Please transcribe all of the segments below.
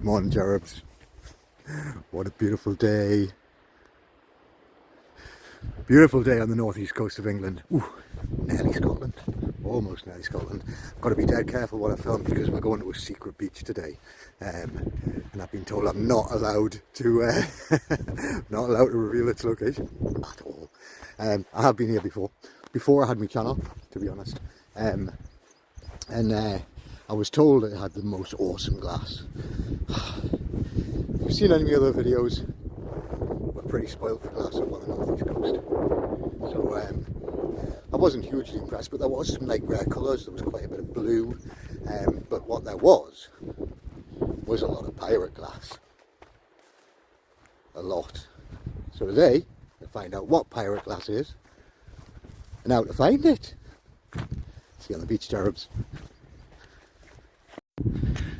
Good morning, Cherubs. What a beautiful day. Beautiful day on the northeast coast of England. Ooh, nearly Scotland. Almost nearly Scotland. I've got to be dead careful what I film because we're going to a secret beach today. And I've been told I'm not allowed to not allowed to reveal its location at all. I have been here before I had my channel, to be honest. I was told it had the most awesome glass. If you've seen any of the other videos, we're pretty spoiled for glass up on the northeast coast. So I wasn't hugely impressed, but there was some like rare colours. There was quite a bit of blue, but what there was a lot of pirate glass. A lot. So today we'll find out what pirate glass is and how to find it. See you on the beach, Cherubs.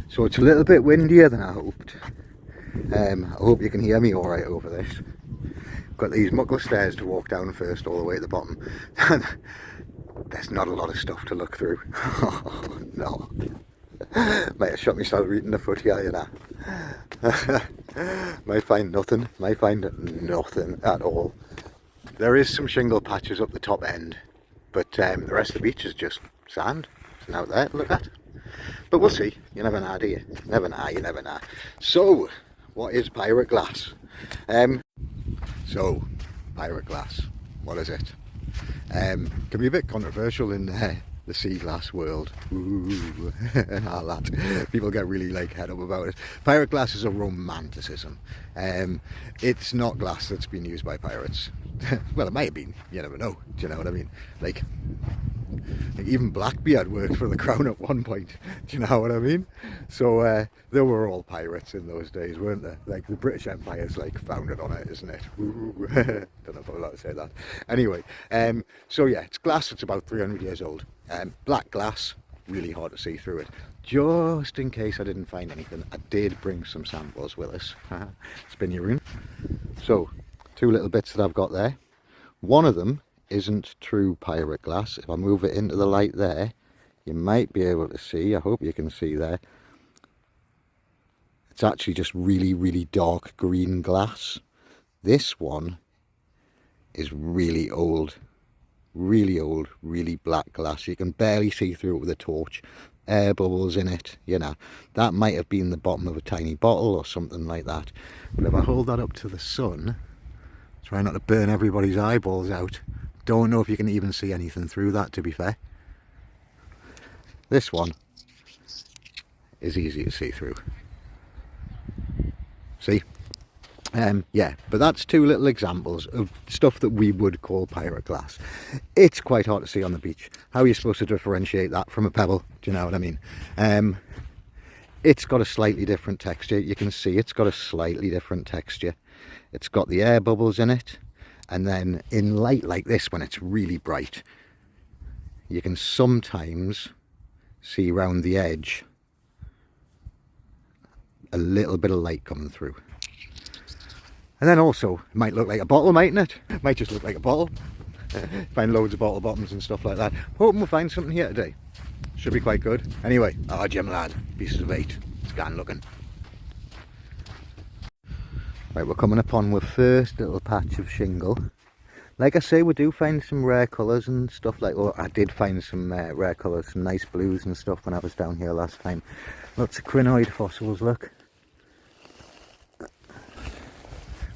So it's a little bit windier than I hoped. I hope you can hear me alright over this. Got these muckle stairs to walk down first all the way to the bottom. There's not a lot of stuff to look through. Oh, no. Might have shot myself right in the foot here, you know. Might find nothing. Might find nothing at all. There is some shingle patches up the top end, but the rest of the beach is just sand. Nothing out there to look at. But we'll see. You never know, do you? Never know, you never know. So, what is pirate glass? So, pirate glass, what is it? Can be a bit controversial in the SEAGLASS world. Ooh, and all that. People get really like head up about it. Pirate glass is a romanticism. It's not glass that's been used by pirates. Well, it might have been. You never know. Do you know what I mean? Like even Blackbeard worked for the crown at one point. Do you know what I mean? So they were all pirates in those days, weren't they? Like the British Empire's like founded on it, isn't it? Ooh. Don't know if I'm allowed to say that. Anyway, so yeah, it's glass. It's about 300 years old. Black glass, really hard to see through it. Just in case I didn't find anything, I did bring some samples with us. Spin your room. So, two little bits that I've got there. One of them isn't true pirate glass. If I move it into the light there, you might be able to see. I hope you can see there. It's actually just really dark green glass. This one is really old, really black glass. You can barely see through it with a torch. Air bubbles in it, you know. That might have been the bottom of a tiny bottle or something like that. But if I hold that up to the sun, try not to burn everybody's eyeballs out. Don't know if you can even see anything through that, to be fair. This one is easy to see through. See? Yeah, but that's two little examples of stuff that we would call pirate glass. It's quite hard to see on the beach. How are you supposed to differentiate that from a pebble? Do you know what I mean? It's got a slightly different texture. You can see it's got a slightly different texture. It's got the air bubbles in it. And then in light like this, when it's really bright, you can sometimes see around the edge a little bit of light coming through. And then also, it might look like a bottle, mightn't it? It might just look like a bottle. Find loads of bottle bottoms and stuff like that. Hoping we'll find something here today. Should be quite good. Anyway, our gem lad, pieces of 8. It's gone looking. Right, we're coming upon our first little patch of shingle. Like I say, we do find some rare colours and stuff like that. Well, I did find some rare colours, some nice blues and stuff when I was down here last time. Lots of crinoid fossils, look.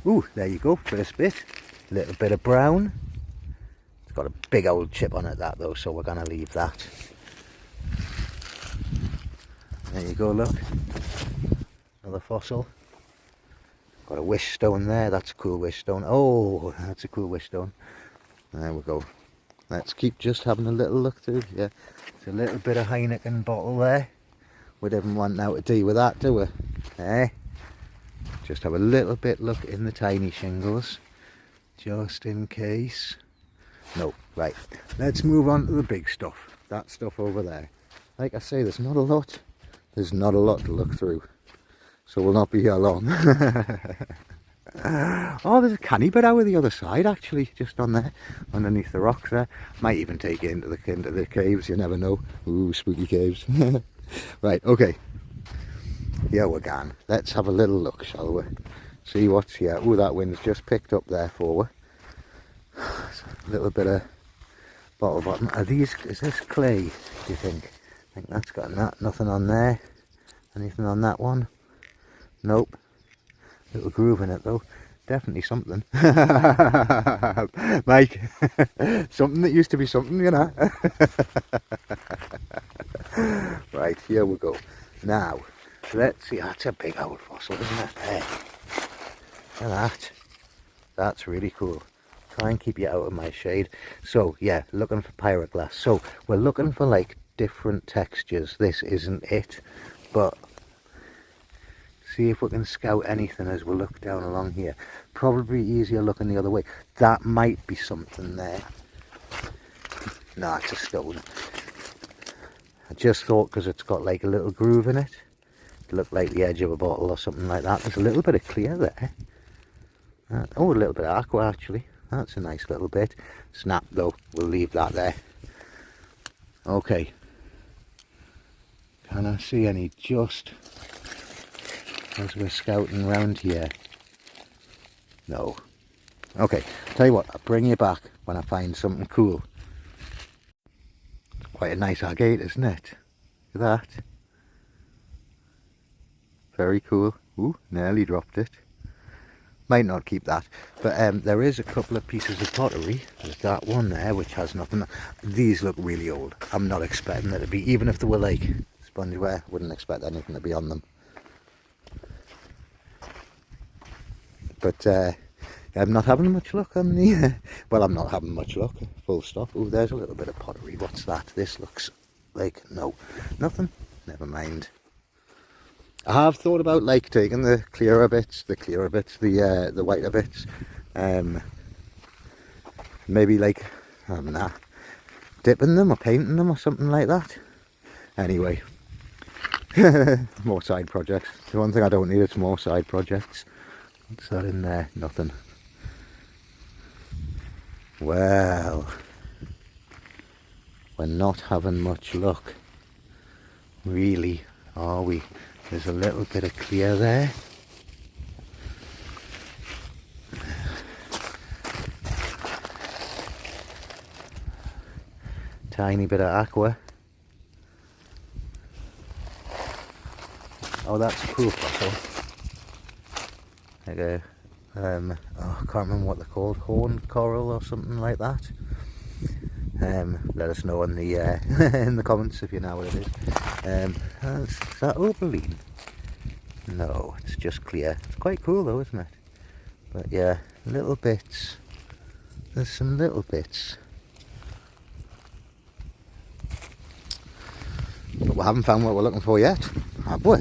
Ooh, there you go, first bit. Little bit of brown. It's got a big old chip on it, that though, so we're going to leave that. There you go, look. Another fossil. Got a wish stone there. That's a cool wish stone. Oh, that's a cool wish stone. There we go. Let's keep just having a little look through. Yeah, it's a little bit of Heineken bottle there. We didn't want now to deal with that, do we? Eh? Just have a little bit look in the tiny shingles, just in case. No, right. Let's move on to the big stuff. That stuff over there. Like I say, there's not a lot. There's not a lot to look through. So we'll not be here long. Oh, there's a canny bit out of the other side, actually, just on there, underneath the rocks there. Might even take it into the caves, you never know. Ooh, spooky caves. Right, okay. Here we can. Let's have a little look, shall we? See what's here. Oh, that wind's just picked up there for we. A little bit of bottle bottom. Are these, is this clay, do you think? I think that's got nothing on there. Anything on that one? Nope. Little groove in it though. Definitely something. Mike, something that used to be something, you know. Right, here we go. Now, let's see. That's a big old fossil, isn't it? There. Look at that. That's really cool. Try and keep you out of my shade. So, yeah, looking for pirate glass. So, we're looking for like different textures. This isn't it, but see if we can scout anything as we look down along here. Probably easier looking the other way. That might be something there. Nah, it's a stone. I just thought because it's got like a little groove in it. It looked like the edge of a bottle or something like that. There's a little bit of clear there. Oh, a little bit of aqua actually. That's a nice little bit. Snap though, we'll leave that there. Okay. Can I see any just as we're scouting around here? No. Okay, tell you what, I'll bring you back when I find something cool. It's quite a nice agate, isn't it? Look at that. Very cool. Ooh, nearly dropped it. Might not keep that, but there is a couple of pieces of pottery. There's that one there which has nothing. These look really old. I'm not expecting there to be, even if they were like spongeware, wouldn't expect anything to be on them. But I'm not having much luck on the well, I'm not having much luck, full stop. Oh, there's a little bit of pottery. What's that? This looks like, no, nothing. Never mind. I have thought about like taking the clearer bits, the whiter bits, maybe like, dipping them or painting them or something like that. Anyway, more side projects. The one thing I don't need is more side projects. What's that in there? Nothing. Well, we're not having much luck, really, are we? There's a little bit of clear there. Tiny bit of aqua. Oh, that's a cool fossil. Like a, oh, I can't remember what they're called, horned coral or something like that. Let us know in the in the comments if you know what it is. Is that opaline? No, it's just clear. It's quite cool though, isn't it? But yeah, little bits. There's some little bits. But we haven't found what we're looking for yet, have we?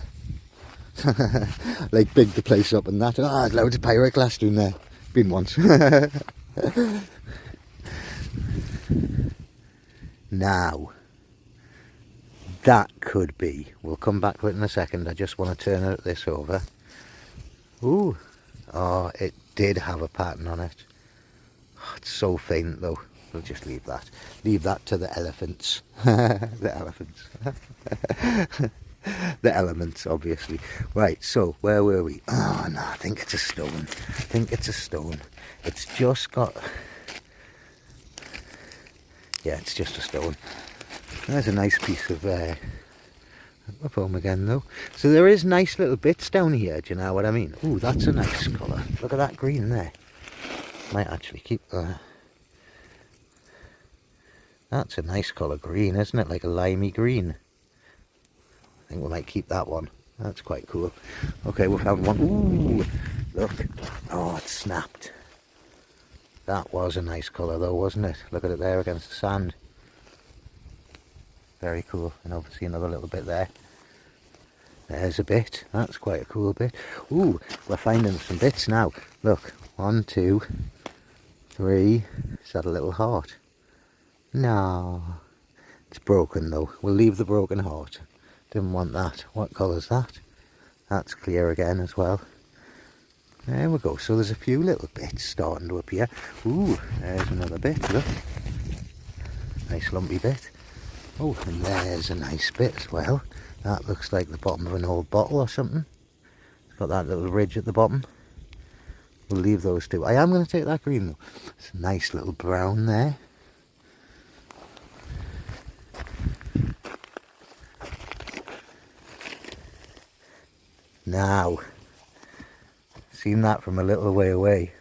Like big the place up and that. Ah, there's loads of pirate glass down there. Been once. Now, that could be. We'll come back to it in a second. I just want to turn this over. Ooh. Oh, it did have a pattern on it. Oh, it's so faint though. We'll just leave that. Leave that to the elephants. The elephants. The elements, obviously. Right, so where were we? Oh no, I think it's a stone. I think it's a stone. It's just got... Yeah, it's just a stone. There's a nice piece of foam again though. So there is nice little bits down here, do you know what I mean? Ooh, that's a nice colour. Look at that green there. Might actually keep that. That's a nice colour green, isn't it? Like a limey green. I think we might keep that one. That's quite cool. Okay, we found one. Ooh, look. Oh, it's snapped. That was a nice colour though, wasn't it? Look at it there against the sand. Very cool. And obviously another little bit there. There's a bit. That's quite a cool bit. Ooh, we're finding some bits now. Look. 1, 2, 3. Is that a little heart? No. It's broken though. We'll leave the broken heart. Didn't want that. What colour's that? That's clear again as well. There we go. So there's a few little bits starting to appear. Ooh, there's another bit. Look. Nice lumpy bit. Oh, and there's a nice bit as well. That looks like the bottom of an old bottle or something. It's got that little ridge at the bottom. We'll leave those two. I am going to take that green though. It's a nice little brown there. Now, seen that from a little way away.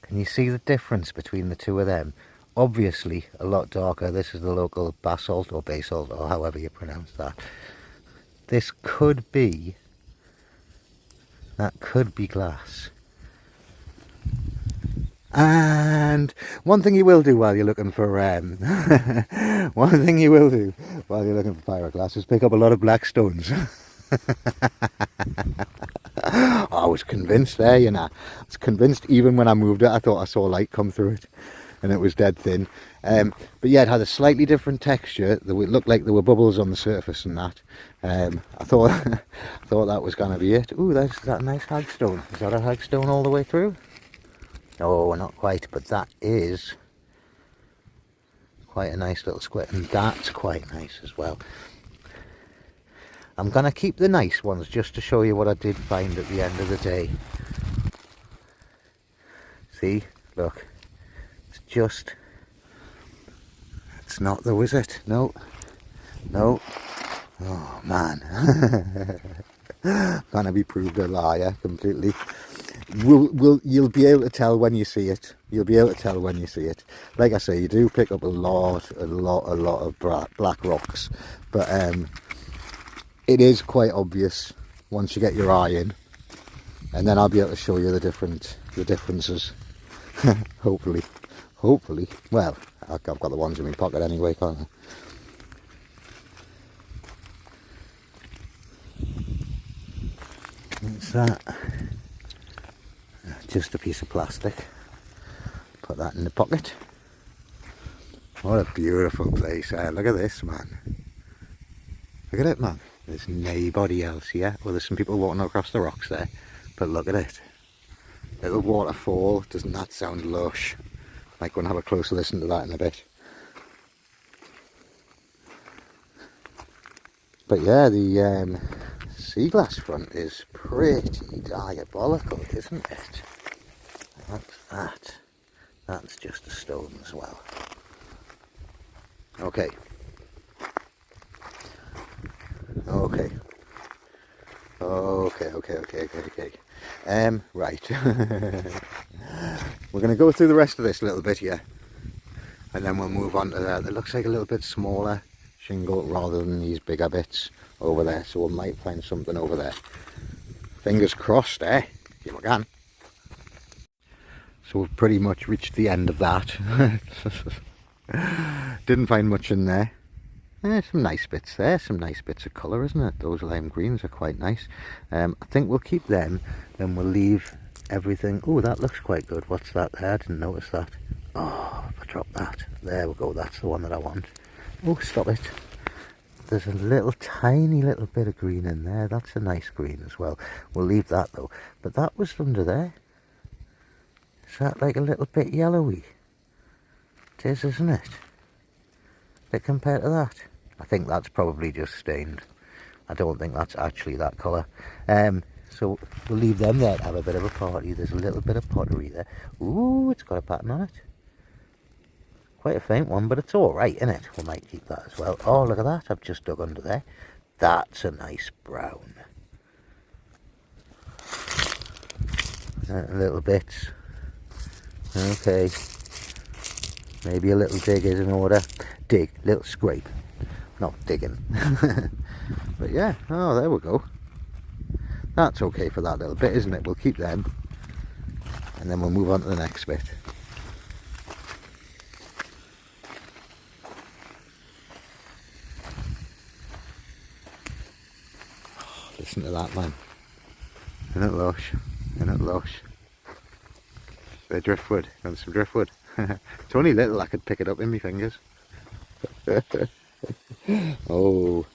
Can you see the difference between the two of them? Obviously a lot darker. This is the local basalt or basalt or however you pronounce that. This could be, that could be glass. And one thing you will do while you're looking for one thing you will do while you're looking for pyroglass is pick up a lot of black stones. I was convinced there, you know. I was convinced even when I moved it. I thought I saw light come through it, and it was dead thin. But yeah, it had a slightly different texture. It looked like there were bubbles on the surface and that. I thought I thought that was going to be it. Ooh, that's that nice hagstone. Is that a hagstone all the way through? No, not quite, but that is quite a nice little square, and that's quite nice as well. I'm going to keep the nice ones just to show you what I did find at the end of the day. See, look, it's just, it's not though, is it? No, no. Oh man, gonna be proved a liar completely. You'll be able to tell when you see it. You'll be able to tell when you see it. Like I say, you do pick up a lot of black rocks, but it is quite obvious once you get your eye in, and then I'll be able to show you the differences. hopefully. Well, I've got the ones in my pocket anyway, can't I? What's that? Just a piece of plastic. Put that in the pocket. What a beautiful place. Look at this, man. Look at it, man. There's nobody else here. Well, there's some people walking across the rocks there, but look at it. Little waterfall. Doesn't that sound lush? Might go and have a closer listen to that in a bit. But yeah, the SEAGLASS front is pretty diabolical, isn't it? What's that? That's just a stone as well. Okay. Okay. Right. We're going to go through the rest of this a little bit here, and then we'll move on to that. It looks like a little bit smaller shingle rather than these bigger bits over there, so we might find something over there. Fingers crossed, eh? Here we can. So we've pretty much reached the end of that. Didn't find much in there. Some nice bits there, some nice bits of colour, isn't it? Those lime greens are quite nice. I think we'll keep them, then we'll leave everything. Oh, that looks quite good. What's that there? I didn't notice that. Oh, if I drop that. There we go, that's the one that I want. Oh, stop it. There's a little tiny little bit of green in there. That's a nice green as well. We'll leave that though. But that was under there. Is that like a little bit yellowy? It is, isn't it? Bit compared to that. I think that's probably just stained. I don't think that's actually that colour. So we'll leave them there to have a bit of a party. There's a little bit of pottery there. Ooh, it's got a pattern on it. Quite a faint one, but it's alright, isn't it? We might keep that as well. Oh, look at that. I've just dug under there. That's a nice brown. Little bits. Okay. Maybe a little dig is in order. Dig, little scrape. Not digging. But yeah, oh, there we go. That's okay for that little bit, isn't it? We'll keep them. And then we'll move on to the next bit. Oh, listen to that, man. Isn't it lush? Isn't it lush? The driftwood. Got some driftwood. It's only little, I could pick it up in my fingers. Oh,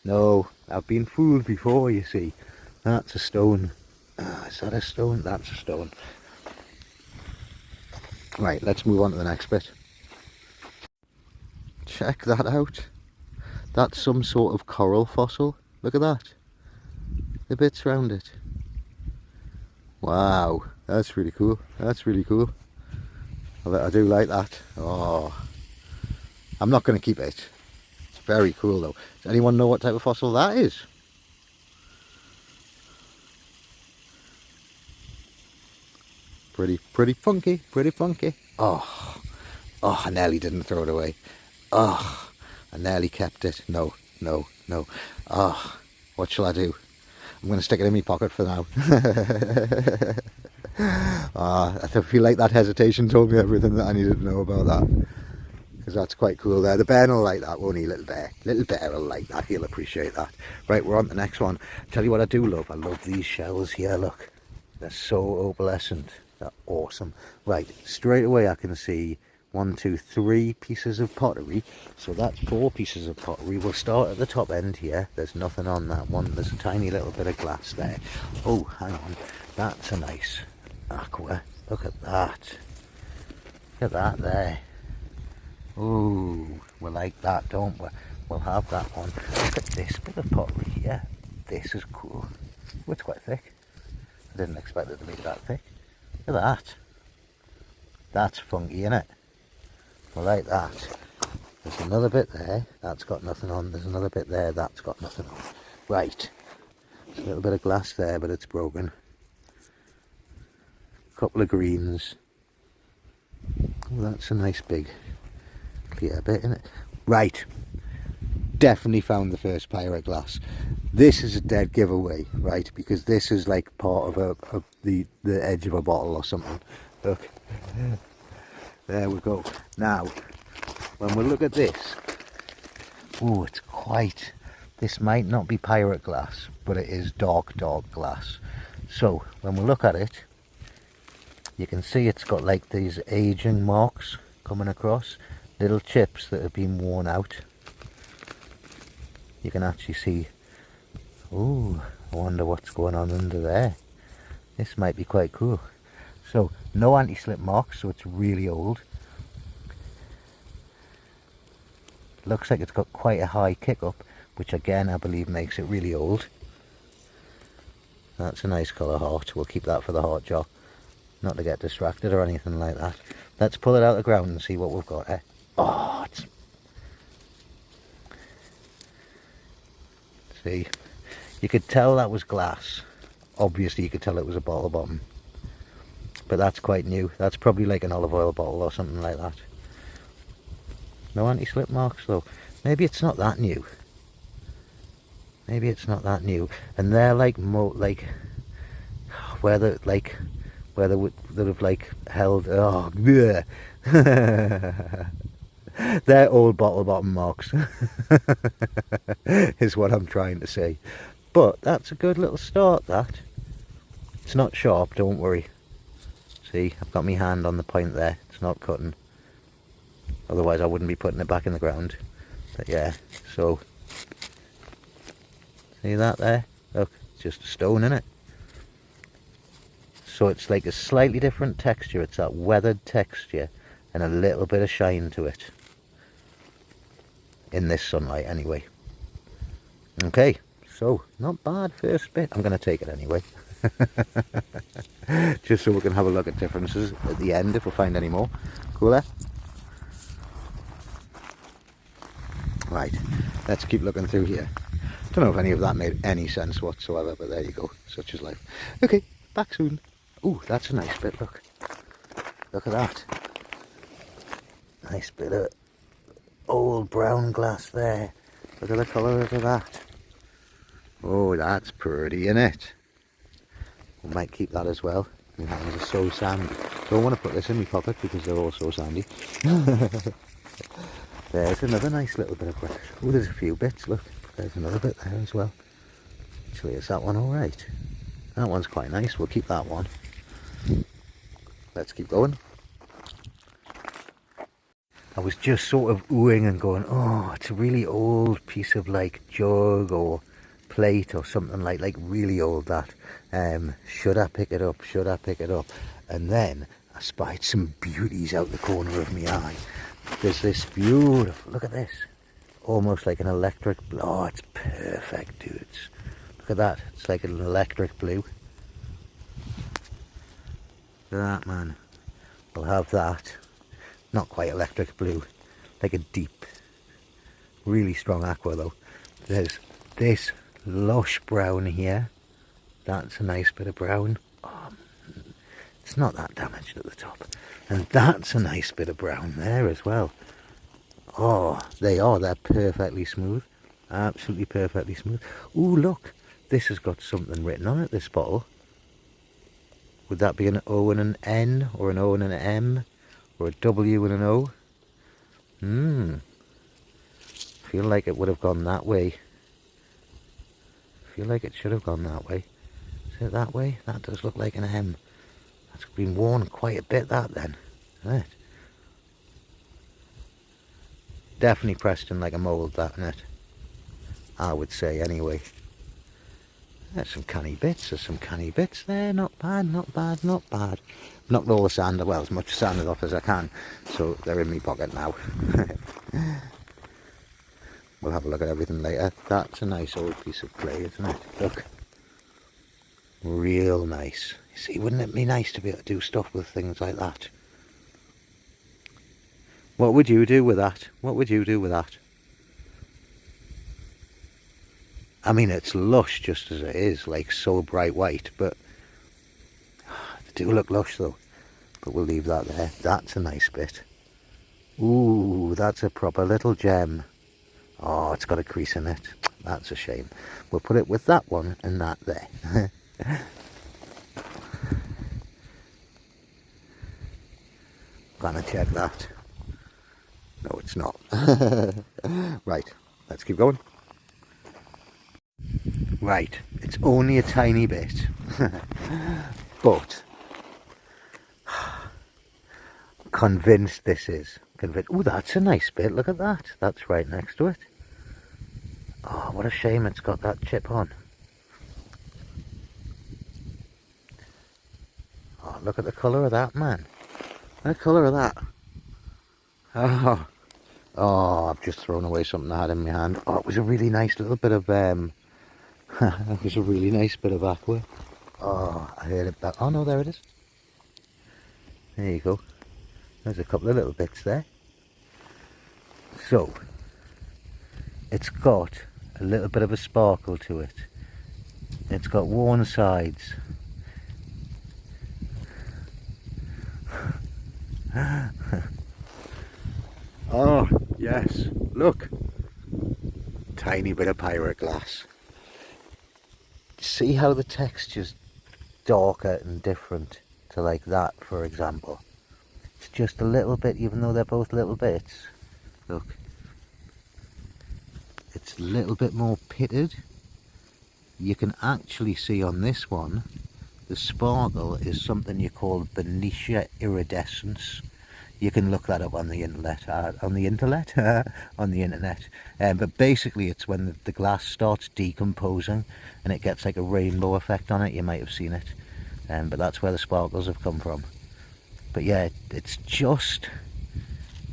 no, I've been fooled before, you see. That's a stone. Is that a stone? That's a stone. Right, let's move on to the next bit. Check that out. That's some sort of coral fossil. Look at that. The bits around it. Wow, that's really cool. That's really cool. I do like that. Oh, I'm not going to keep it. It's very cool though. Does anyone know what type of fossil that is? Pretty funky, pretty funky. Oh, I nearly didn't throw it away. Oh, I nearly kept it. No. Oh, what shall I do? I'm going to stick it in my pocket for now. I feel like that hesitation told me everything that I needed to know about that. Because that's quite cool there. The bear will like that, won't he, little bear? Little bear will like that, he'll appreciate that. Right, we're on to the next one. Tell you what I do love. I love these shells here, look. They're so opalescent. They're awesome. Right, straight away I can see 1, 2, 3 pieces of pottery. So that's 4 pieces of pottery. We'll start at the top end here. There's nothing on that one. There's a tiny little bit of glass there. Oh, hang on. That's a nice aqua. Look at that. Look at that there. Ooh, we like that, don't we? We'll have that one. Look at this bit of pottery here. This is cool. Oh, it's quite thick. I didn't expect it to be that thick. Look at that. That's funky, isn't it? I like that. There's another bit there. That's got nothing on. There's another bit there. That's got nothing on. Right. There's a little bit of glass there, but it's broken. A couple of greens. Oh, that's a nice big clear bit, isn't it? Right. Definitely found the first pirate glass. This is a dead giveaway, right? Because this is like part of the edge of a bottle or something. Look. There we go. Now, when we look at this, oh, it's quite, this might not be pirate glass, but it is dark glass. So, when we look at it, you can see it's got like these aging marks coming across, little chips that have been worn out. You can actually see, oh, I wonder what's going on under there. This might be quite cool. So, no anti-slip marks, so it's really old. Looks like it's got quite a high kick up, which again I believe makes it really old. That's a nice colour heart. We'll keep that for the heart jar. Not to get distracted or anything like that. Let's pull it out of the ground and see what we've got here. Oh, it's... See, you could tell that was glass. Obviously you could tell it was a bottle bottom. But that's quite new. That's probably like an olive oil bottle or something like that. No anti-slip marks though. Maybe it's not that new. Maybe it's not that new. And they're like where they would have like held. Oh, bleh. They're old bottle bottom marks. Is what I'm trying to say. But that's a good little start. That. It's not sharp. Don't worry. See, I've got my hand on the point there. It's not cutting. Otherwise I wouldn't be putting it back in the ground. But yeah, so see that there? Look, it's just a stone, isn't it? So it's like a slightly different texture. It's that weathered texture and a little bit of shine to it. In this sunlight anyway. Okay, so not bad first bit. I'm going to take it anyway. Just so we can have a look at differences at the end if we find any more. Cooler. Right, let's keep looking through here. Don't know if any of that made any sense whatsoever, but there you go. Such is life. Okay, back soon. Ooh, that's a nice bit, look. Look at that. Nice bit of old brown glass there. Look at the colour of that. Oh, that's pretty, innit? We might keep that as well. My hands are so sandy. Don't want to put this in my pocket because they're all so sandy. There's another nice little bit of glass. Oh, there's a few bits, look. There's another bit there as well. Actually, is that one alright? That one's quite nice. We'll keep that one. Let's keep going. I was just sort of oohing and going, oh, it's a really old piece of like jug or plate or something like really old that. Should I pick it up? Should I pick it up? And then I spied some beauties out the corner of my eye. There's this beautiful, look at this. almost like an electric blue. Oh, it's perfect, dudes. Look at that. It's like an electric blue. Look at that, man. We'll have that. Not quite electric blue. Like a deep, really strong aqua though. There's this lush brown here. That's a nice bit of brown. Oh, it's not that damaged at the top. And that's a nice bit of brown there as well. Oh, they are. They're perfectly smooth. Absolutely perfectly smooth. Ooh, look. This has got something written on it, this bottle. Would that be an O and an N, or an O and an M, or a W and an O? Feel like it would have gone that way. Feel like it should have gone that way. Is it that way? That does look like an M. That's been worn quite a bit, that then. Isn't it? Definitely pressed in like a mould, that, isn't it? I would say, anyway. There's some canny bits. There's some canny bits there. Not bad, not bad, not bad. Knocked all the sand, well, as much sand off as I can. So they're in my pocket now. We'll have a look at everything later. That's a nice old piece of clay, isn't it? Look. Real nice. You see, wouldn't it be nice to be able to do stuff with things like that? What would you do with that? What would you do with that? I mean, it's lush just as it is, like so bright white, but they do look lush though. But we'll leave that there. That's a nice bit. Ooh, that's a proper little gem. Oh, it's got a crease in it. That's a shame. We'll put it with that one and that there. Gonna check that. No, it's not. Right, let's keep going. Right, it's only a tiny bit, but convinced this is. Convinced. Oh, that's a nice bit. Look at that. That's right next to it. Oh, what a shame it's got that chip on. Oh, look at the colour of that, man. Look at the colour of that. Oh, I've just thrown away something I had in my hand. Oh, it was a really nice little bit of it was a really nice bit of aqua. Oh, I heard it back. Oh no, there it is. There you go. There's a couple of little bits there. So, it's got a little bit of a sparkle to it. It's got worn sides. Oh, yes. Look. Tiny bit of pirate glass. See how the texture's darker and different to like that, for example. It's just a little bit, even though they're both little bits. Look. It's a little bit more pitted. You can actually see on this one, the sparkle is something you call Benicia iridescence. You can look that up on the internet, but basically it's when the glass starts decomposing and it gets like a rainbow effect on it. You might have seen it, but that's where the sparkles have come from. But yeah, it's just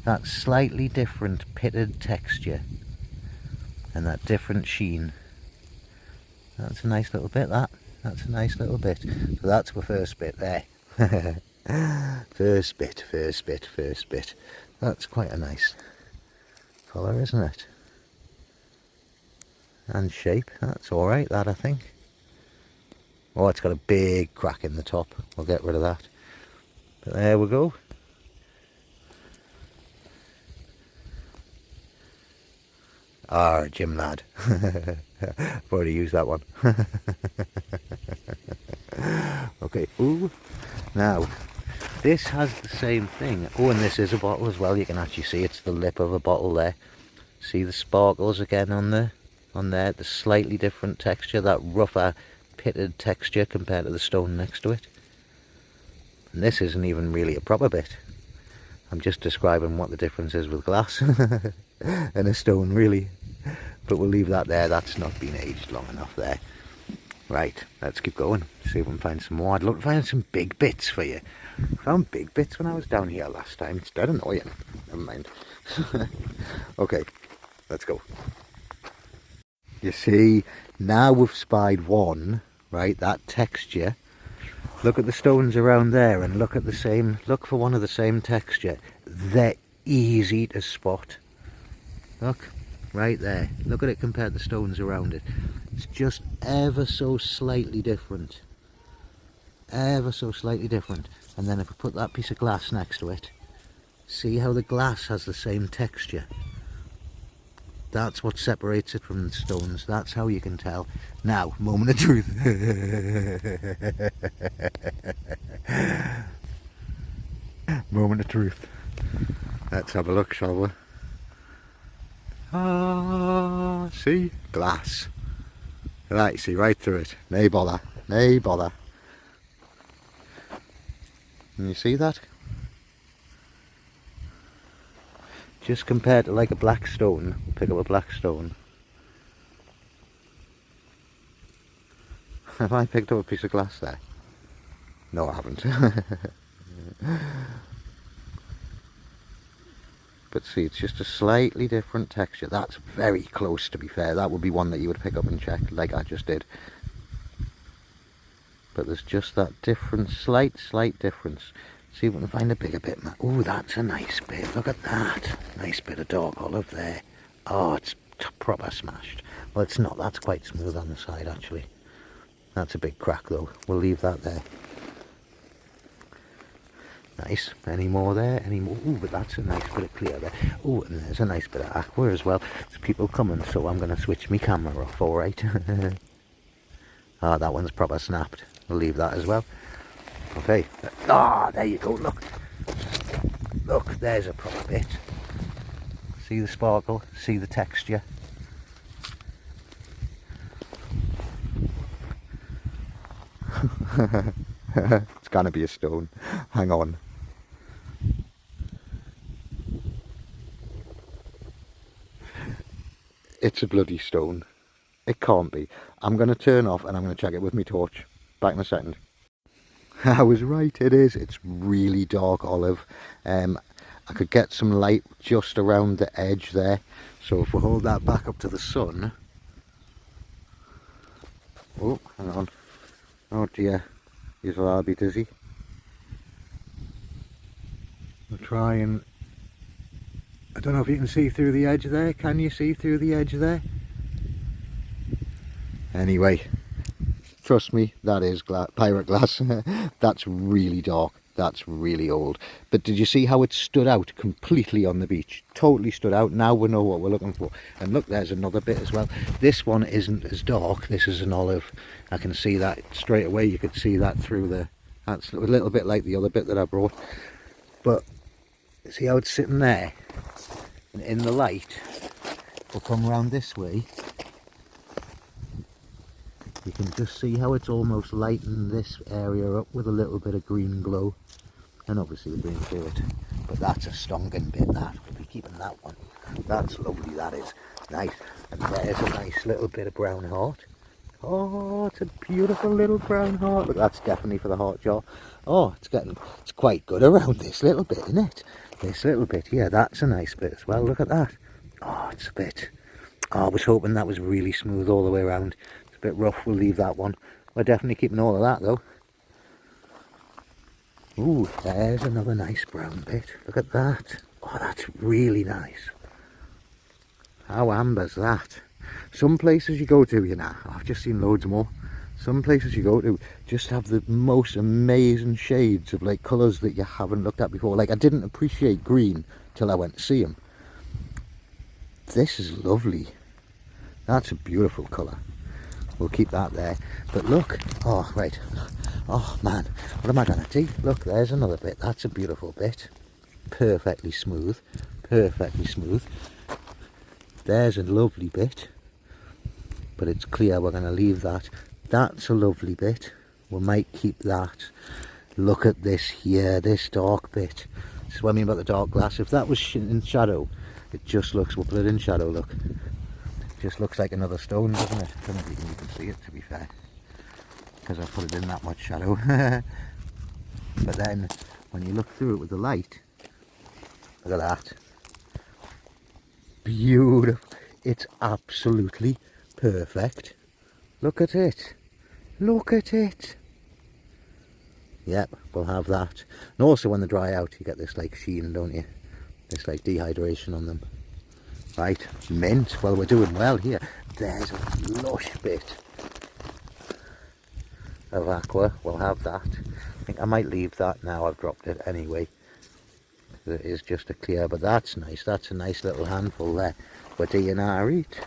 that slightly different pitted texture and that different sheen. That's a nice little bit, that's a nice little bit. So that's the first bit there. First bit. That's quite a nice colour, isn't it? And shape, that's alright, that I think. Oh, it's got a big crack in the top. We'll get rid of that. But there we go. Ah, Jim lad. I've already used that one. Okay, ooh. Now, this has the same thing. Oh, and this is a bottle as well. You can actually see it's the lip of a bottle there. See the sparkles again on there? The slightly different texture, that rougher, pitted texture compared to the stone next to it. And this isn't even really a proper bit. I'm just describing what the difference is with glass and a stone, really. But we'll leave that there. That's not been aged long enough there. Right, let's keep going. See if we can find some more. I'd love to find some big bits for you. I found big bits when I was down here last time. It's dead annoying. Never mind. Okay, let's go. You see, now we've spied one, right, that texture. Look at the stones around there and look for one of the same texture. They're easy to spot. Look, right there. Look at it compared to the stones around it. It's just ever so slightly different. Ever so slightly different. And then if we put that piece of glass next to it, see how the glass has the same texture. That's what separates it from the stones. That's how you can tell. Now, moment of truth. Moment of truth. Let's have a look, shall we? Ah, see? Glass. Right, see right through it. Nay bother. Nay bother. Can you see that? Just compared to like a black stone. Pick up a black stone. Have I picked up a piece of glass there? No, I haven't. But see, it's just a slightly different texture. That's very close, to be fair. That would be one that you would pick up and check, like I just did. But there's just that difference, slight difference. See if we can find a bigger bit. Oh, that's a nice bit. Look at that. Nice bit of dark olive there. Oh, it's proper smashed. Well, it's not. That's quite smooth on the side, actually. That's a big crack, though. We'll leave that there. Nice. Any more there? Any more? Ooh, but that's a nice bit of clear there. Ooh, and there's a nice bit of aqua as well. There's people coming, so I'm going to switch my camera off, alright? Ah, that one's proper snapped. We'll leave that as well. Okay. Ah, there you go, look. Look, there's a proper bit. See the sparkle? See the texture? It's gonna be a stone. Hang on. It's a bloody stone. It can't be. I'm going to turn off and I'm going to check it with my torch. Back in a second. I was right, it is. It's really dark olive. I could get some light just around the edge there. So if we hold that back up to the sun. Oh, hang on. Oh dear. I'll be dizzy. I'll try and... I don't know if you can see through the edge there. Can you see through the edge there? Anyway, trust me, that is pirate glass. That's really dark. That's really old. But did you see how it stood out completely on the beach? Totally stood out. Now we know what we're looking for. And look, there's another bit as well. This one isn't as dark. This is an olive. I can see that straight away. You could see that through the... That's a little bit like the other bit that I brought. But see how it's sitting there? And in the light, we'll come round this way. You can just see how it's almost lighting this area up with a little bit of green glow. And obviously the green through it. But that's a stonking bit, that. We'll be keeping that one. That's lovely, that is. Nice. And there's a nice little bit of brown heart. Oh, it's a beautiful little brown heart. Look, that's definitely for the heart jar. Oh, it's quite good around this little bit, isn't it? This little bit, yeah, that's a nice bit as well. Look at that. Oh, it's a bit... Oh, I was hoping that was really smooth all the way around. It's a bit rough, we'll leave that one. We're definitely keeping all of that, though. Ooh, there's another nice brown bit. Look at that. Oh, that's really nice. How amber's that? Some places you go to, you know, I've just seen loads more. Some places you go to just have the most amazing shades of like colours that you haven't looked at before. Like I didn't appreciate green till I went to see them. This is lovely. That's a beautiful colour. We'll keep that there. But look, oh right, oh man, what am I gonna do? Look, there's another bit. That's a beautiful bit. Perfectly smooth, perfectly smooth. There's a lovely bit, but it's clear. We're gonna leave that. That's a lovely bit. We might keep that. Look at this here, this dark bit. This is what I mean about the dark glass. If that was in shadow, it just looks, we'll put it in shadow, look. It just looks like another stone, doesn't it? I don't know if you can even see it, to be fair, because I put it in that much shadow. But then, when you look through it with the light, look at that. Beautiful. It's absolutely perfect. Look at it. Look at it. Yep, we'll have that. And also when they dry out, you get this like sheen, don't you? This like dehydration on them. Right, mint. Well, we're doing well here. There's a lush bit of aqua. We'll have that. I think I might leave that now. I've dropped it anyway. It is just a clear, but that's nice. That's a nice little handful there. We're DNR eat.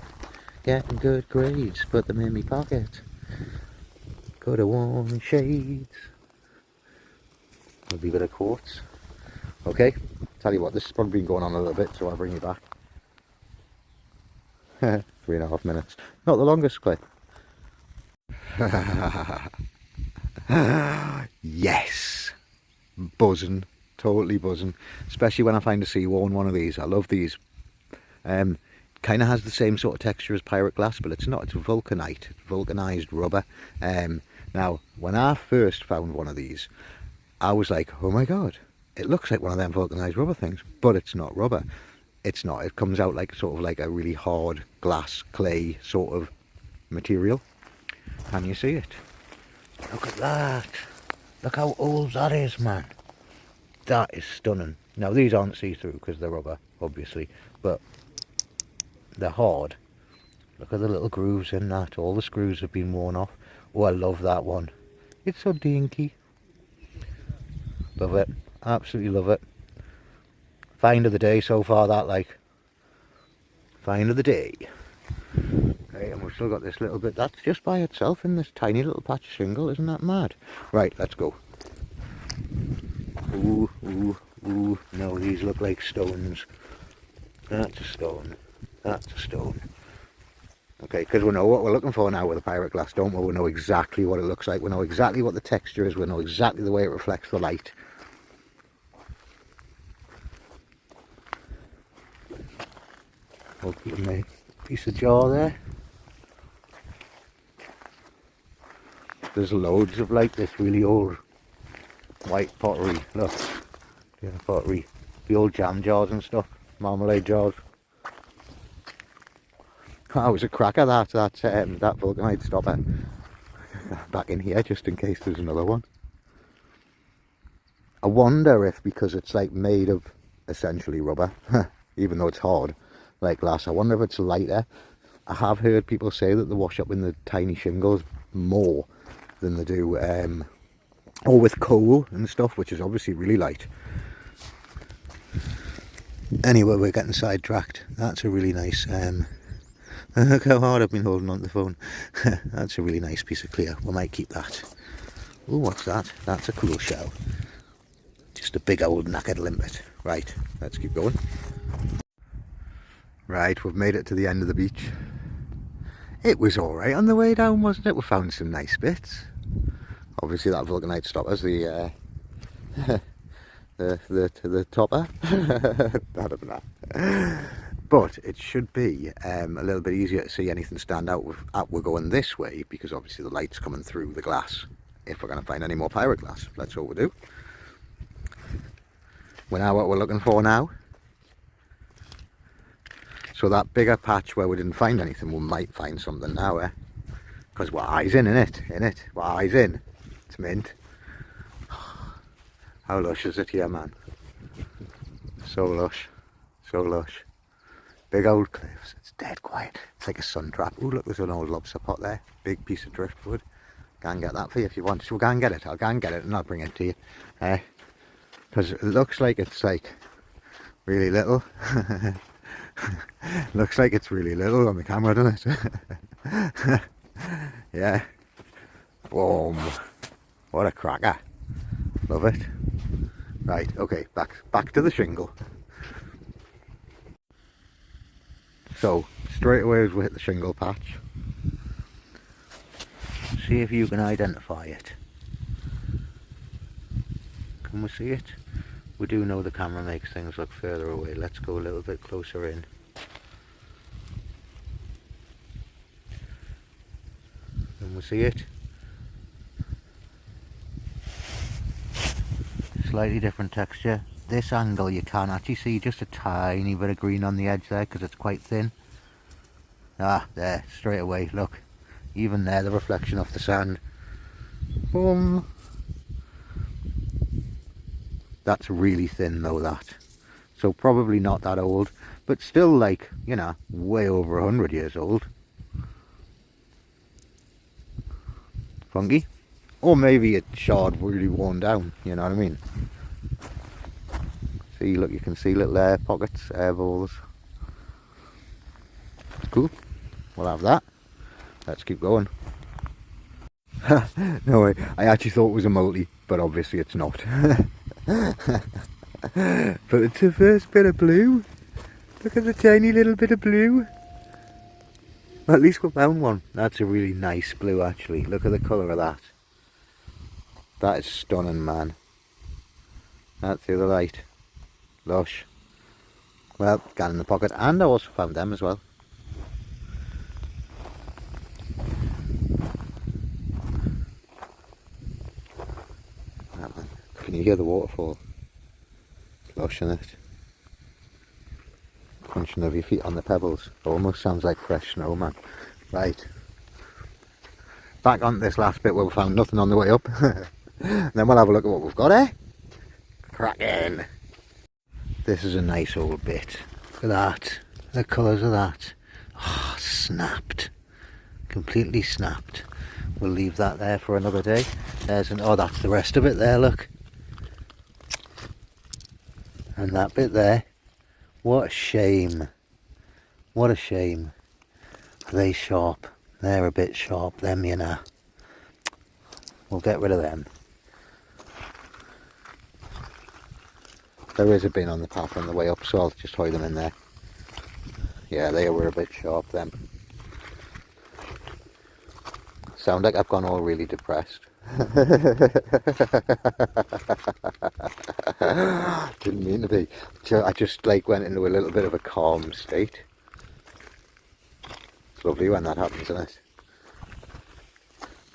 Getting good grades. Put them in my pocket. Go to warm shades. A wee bit of quartz. Okay, tell you what, this has probably been going on a little bit, so I'll bring you back. 3.5 minutes. Not the longest clip. Yes! Buzzing. Totally buzzing. Especially when I find a seaworn one of these. I love these. Kind of has the same sort of texture as pirate glass, but it's not. It's vulcanite. Vulcanized rubber. Now, when I first found one of these, I was like, oh my god, it looks like one of them vulcanized rubber things, but it's not rubber. It's not. It comes out like sort of like a really hard glass, clay sort of material. Can you see it? Look at that. Look how old that is, man. That is stunning. Now these aren't see-through because they're rubber, obviously, but they're hard. Look at the little grooves in that. All the screws have been worn off. Oh, I love that one. It's so dinky. Love it. Absolutely love it. Find of the day so far, that like. Find of the day. Okay, and we've still got this little bit. That's just by itself in this tiny little patch of shingle. Isn't that mad? Right, let's go. Ooh, ooh, ooh. No, these look like stones. That's a stone. That's a stone. Okay, because we know what we're looking for now with the pirate glass, don't we? We know exactly what it looks like. We know exactly what the texture is. We know exactly the way it reflects the light. Open a piece of jar there. There's loads of like this really old white pottery. Look, yeah, pottery, the old jam jars and stuff, marmalade jars. Oh, it was a cracker that vulcanite stopper. Back in here just in case there's another one. I wonder if because it's like made of essentially rubber, even though it's hard like glass, I wonder if it's lighter. I have heard people say that they wash up in the tiny shingles more than they do or with coal and stuff, which is obviously really light. Anyway, we're getting sidetracked. That's a really nice look how hard I've been holding on to the phone. That's a really nice piece of clear. We might keep that. Oh, what's that? That's a cool shell. Just a big old knackered limpet. Right, let's keep going. Right, we've made it to the end of the beach. It was alright on the way down, wasn't it? We found some nice bits. Obviously that vulcanite stopper's the topper. I don't know. But it should be a little bit easier to see anything stand out. We're going this way because obviously the light's coming through the glass. If we're going to find any more pirate glass, let's hope we do. We know what we're looking for now. So that bigger patch where we didn't find anything, we might find something now, eh? Because we're eyes in it? We're eyes in. It's mint. How lush is it here, man? So lush. So lush. Big old cliffs. It's dead quiet. It's like a sun trap. Oh, look, there's an old lobster pot there. Big piece of driftwood. Go and get that for you if you want. So we'll go and get it. I'll go and get it and I'll bring it to you. Because it looks like it's like really little. Looks like it's really little on the camera, doesn't it? Yeah. Boom. What a cracker. Love it. Right, okay, back to the shingle. So, straight away as we hit the shingle patch, see if you can identify it. Can we see it? We do know the camera makes things look further away. Let's go a little bit closer in. Can we see it? Slightly different texture. This angle you can actually see just a tiny bit of green on the edge there because it's quite thin. Ah, there, straight away, look. Even there, the reflection off the sand. Boom. That's really thin though, that. So probably not that old, but still like, you know, way over 100 years old. Funky. Or maybe it's shard really worn down, you know what I mean? See, look, you can see little air pockets, air balls. Cool. We'll have that. Let's keep going. No way, I actually thought it was a multi, but obviously it's not. But it's the first bit of blue. Look at the tiny little bit of blue. At least we found one. That's a really nice blue actually. Look at the colour of that. That is stunning, man. That's the other light. Lush. Well, got in the pocket, and I also found them as well. Can you hear the waterfall? Lush, isn't it? Crunching of your feet on the pebbles. Almost sounds like fresh snow, man. Right. Back on this last bit where we found nothing on the way up. And then we'll have a look at what we've got here. Cracking. This is a nice old bit. Look at that. The colours of that. Oh, snapped. Completely snapped. We'll leave that there for another day. There's an, oh, that's the rest of it there, look. And that bit there. What a shame. What a shame. Are they sharp? They're a bit sharp, them, you know. We'll get rid of them. There is a bin on the path on the way up, so I'll just hide them in there. Yeah, they were a bit sharp, them. Sound like I've gone all really depressed. Didn't mean to be. I just like went into a little bit of a calm state. It's lovely when that happens, isn't it?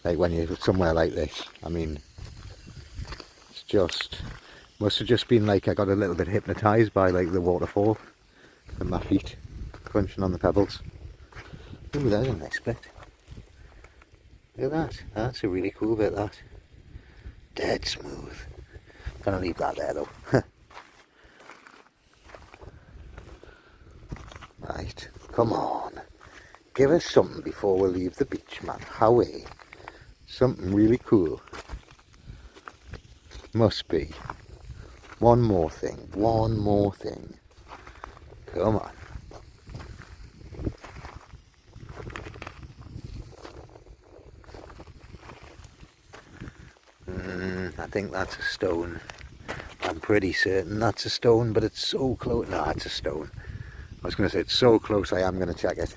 Like when you're somewhere like this. I mean, it's just, must have just been like I got a little bit hypnotised by like the waterfall and my feet crunching on the pebbles. Ooh, there's a nice bit. Look at that. That's a really cool bit, that. Dead smooth. Gonna leave that there though. Right, come on. Give us something before we leave the beach, man. Howie. Something really cool. Must be. One more thing. One more thing. Come on. I think that's a stone. I'm pretty certain that's a stone, but it's so close. No, it's a stone. I was going to say it's so close I am going to check it.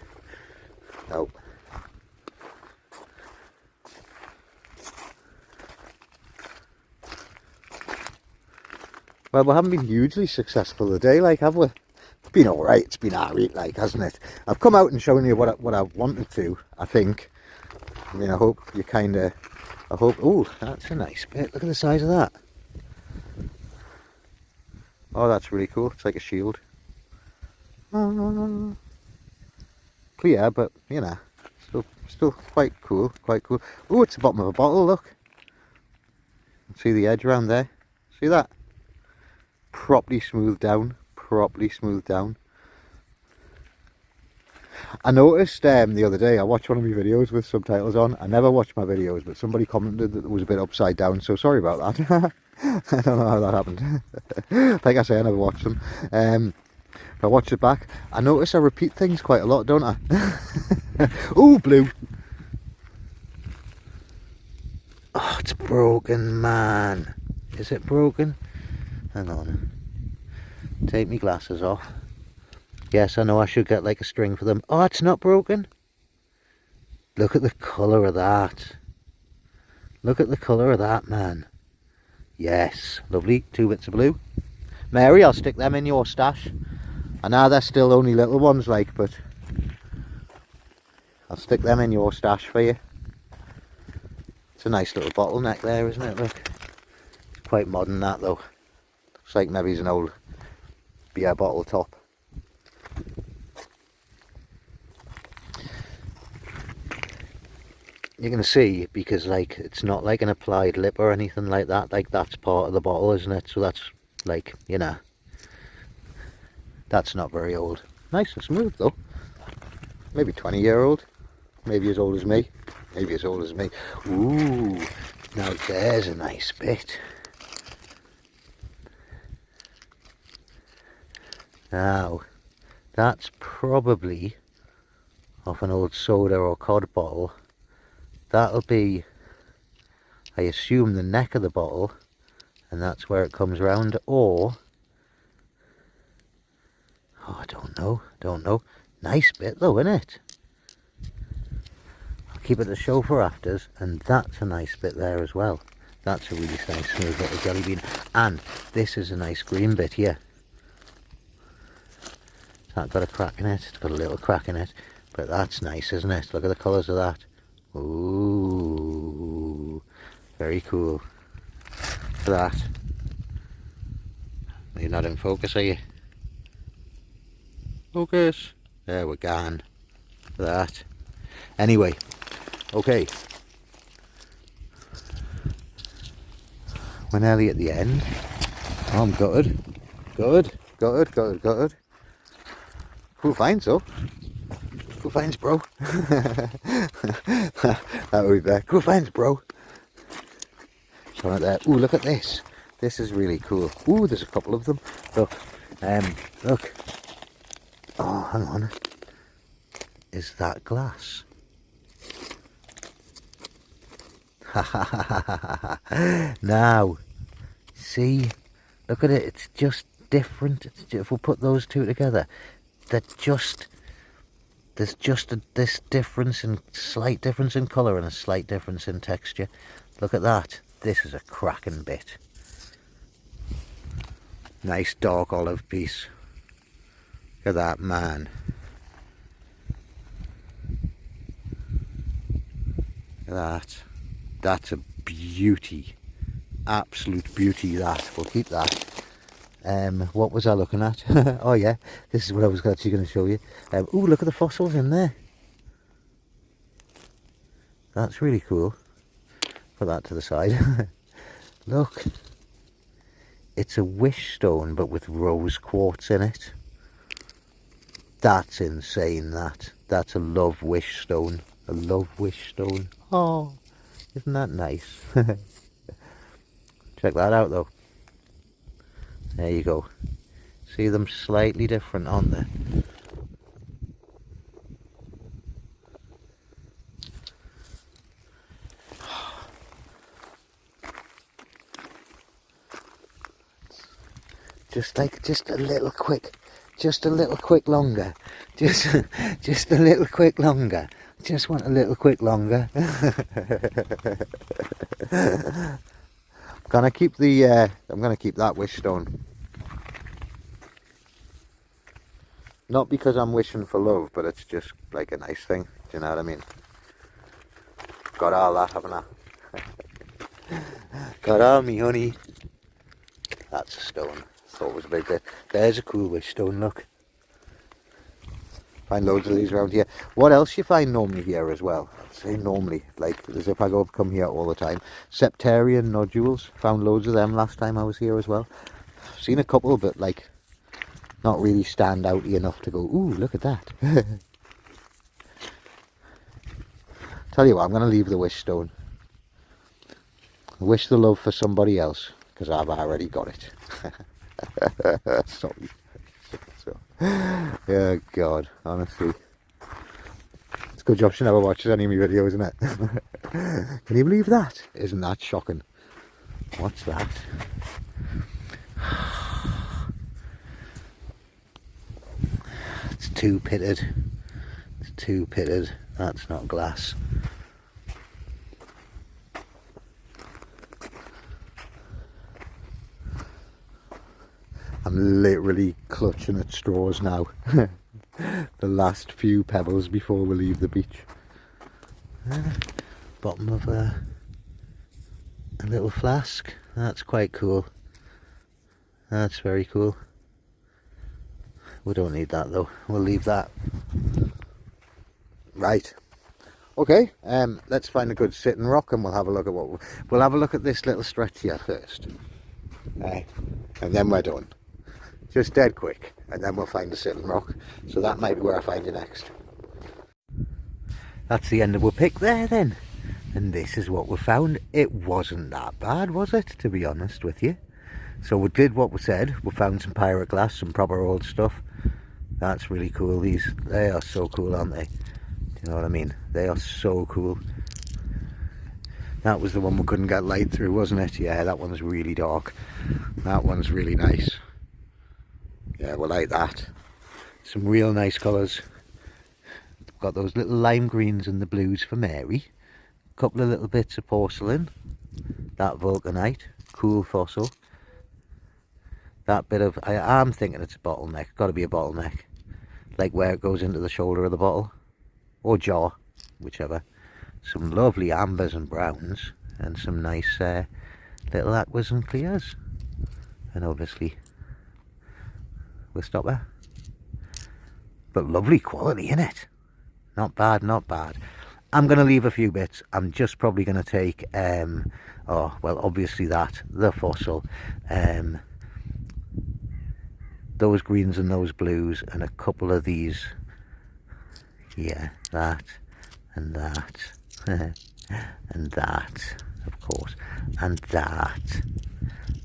No. Well, we haven't been hugely successful today, like, have we? It's been alright, it's been alright, like, hasn't it? I've come out and shown you what I wanted to, I think. I mean, I hope you kind of... I hope... Oh, that's a nice bit. Look at the size of that. Oh, that's really cool. It's like a shield. Clear, but, you know, still quite cool, quite cool. Oh, it's the bottom of a bottle, look. See the edge around there? See that? Properly smoothed down. Properly smoothed down. I noticed the other day, I watched one of my videos with subtitles on. I never watch my videos, but somebody commented that it was a bit upside down, so sorry about that. I don't know how that happened. Like I say, I never watched them. If I watch it back, I notice I repeat things quite a lot, don't I? Oh, blue. Oh, it's broken, man. Is it broken? Hang on. Take my glasses off. Yes, I know I should get like a string for them. Oh, it's not broken. Look at the colour of that. Look at the colour of that, man. Yes, lovely. 2 bits of blue. Mary, I'll stick them in your stash. I know they're still only little ones, like, but I'll stick them in your stash for you. It's a nice little bottleneck there, isn't it? Look. It's quite modern, that, though. Looks like maybe it's an old beer bottle top. you can see, because like it's not like an applied lip or anything like that, like that's part of the bottle, isn't it? So that's like, you know, that's not very old. Nice and smooth though. Maybe 20-year-old, maybe as old as me, maybe as old as me. Ooh, now there's a nice bit. Now that's probably off an old soda or cod bottle. That'll be, I assume, the neck of the bottle, and that's where it comes round, or, oh, I don't know. Nice bit though, isn't it? I'll keep it to show for afters, and that's a nice bit there as well. That's a really nice smooth bit of jelly bean, and this is a nice green bit here. It's not got a crack in it, it's got a little crack in it, but that's nice, isn't it? Look at the colours of that. Ooh, very cool. Look at that. You're not in focus, are you? Focus. There, we're gone. Look at that. Anyway, okay. We're nearly at the end. Oh, I'm gutted. Gutted. Cool finds though. Cool finds, bro. That would be better. Cool finds, bro. So right there. Ooh, look at this. This is really cool. Ooh, there's a couple of them. Look. Look. Oh, hang on. Is that glass? Now, see, look at it. It's just different. If we put those two together, there's just this difference, in slight difference in colour and a slight difference in texture. Look at that. This is a cracking bit. Nice dark olive piece. Look at that, man. Look at that. That's a beauty. Absolute beauty, that. We'll keep that. What was I looking at? Oh yeah, this is what I was actually going to show you. Ooh, look at the fossils in there. That's really cool. Put that to the side. Look. It's a wish stone, but with rose quartz in it. That's insane, that. That's a love wish stone. A love wish stone. Oh, isn't that nice? Check that out though. There you go. See them slightly different, aren't they? Just a little quick longer. Just a little quick longer. Just want a little quick longer. I'm gonna keep that wish stone. Not because I'm wishing for love, but it's just like a nice thing. Do you know what I mean? Got all that, haven't I? Got all me honey. That's a stone. Thought it was a big bit. There's a cool wish stone, look. Find loads of these around here. What else you find normally here as well? I'd say normally, like as if I come here all the time. Septarian nodules. Found loads of them last time I was here as well. I've seen a couple, but like not really stand out enough to go, ooh, look at that. Tell you what, I'm going to leave the wish stone. Wish the love for somebody else, because I've already got it. Sorry. Yeah, God, honestly. It's a good job she never watches any of my videos, isn't it? Can you believe that? Isn't that shocking? What's that? It's two pitted. It's two pitted. That's not glass. I'm literally clutching at straws now. The last few pebbles before we leave the beach. Bottom of a little flask. That's quite cool. That's very cool. We don't need that though. We'll leave that. Right. Okay, let's find a good sitting rock and we'll have a look at we'll have a look at this little stretch here first. And then we're done. Just dead quick, and then we'll find a sitting rock. So that might be where I find it next. That's the end of our pick there then. And this is what we found. It wasn't that bad, was it, to be honest with you? So we did what we said. We found some pirate glass, some proper old stuff. That's really cool. They are so cool, aren't they? Do you know what I mean? They are so cool. That was the one we couldn't get light through, wasn't it? Yeah, that one's really dark. That one's really nice. Yeah, we like that. Some real nice colours. Got those little lime greens and the blues for Mary. A couple of little bits of porcelain. That vulcanite, cool fossil. That bit of, I'm thinking it's a bottleneck. Got to be a bottleneck. Like where it goes into the shoulder of the bottle. Or jaw, whichever. Some lovely ambers and browns. And some nice little aquas and clears. And obviously we'll stop there. But lovely quality, innit? Not bad, not bad. I'm going to leave a few bits. I'm just probably going to take, oh, well, obviously that, the fossil, those greens and those blues, and a couple of these. Yeah, that, and that, and that, of course, and that.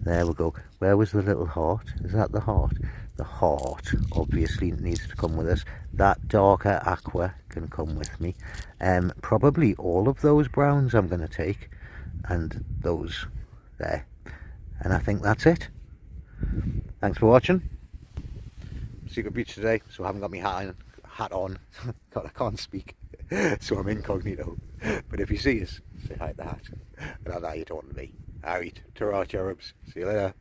There we go. Where was the little heart? Is that the heart? The heart obviously needs to come with us. That darker aqua can come with me. Probably all of those browns I'm going to take, and those there. And I think that's it. Thanks for watching. Secret beach today, so I haven't got my hat on. God, I can't speak, so I'm incognito. But if you see us, say hi to the hat, and I know you don't want to be. Alright, ta-ra, cherubs. See you later.